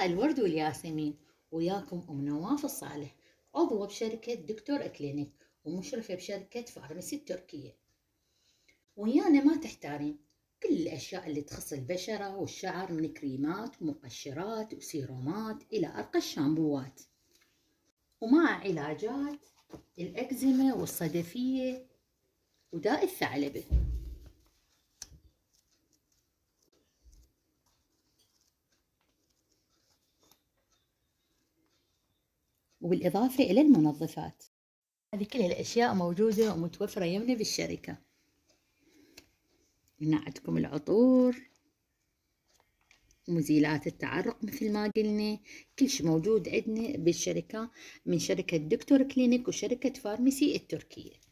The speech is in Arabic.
مساء الورد والياسمين. وياكم أم نواف الصالح، عضوة بشركة دكتور كلينيك ومشرفة بشركة فارماسي التركية. ويانا ما تحتارين كل الأشياء اللي تخص البشرة والشعر، من كريمات ومقشرات وسيرومات إلى أرقى الشامبوات، ومع علاجات الأكزيما والصدفية وداء الثعلبة. وبالإضافة إلى المنظفات. هذه كل الأشياء موجودة ومتوفرة يمنا بالشركة. هنا عندكم العطور ومزيلات التعرق مثل ما قلنا، كل شيء موجود عندنا بالشركة من شركة دكتور كلينيك وشركة فارماسي التركية.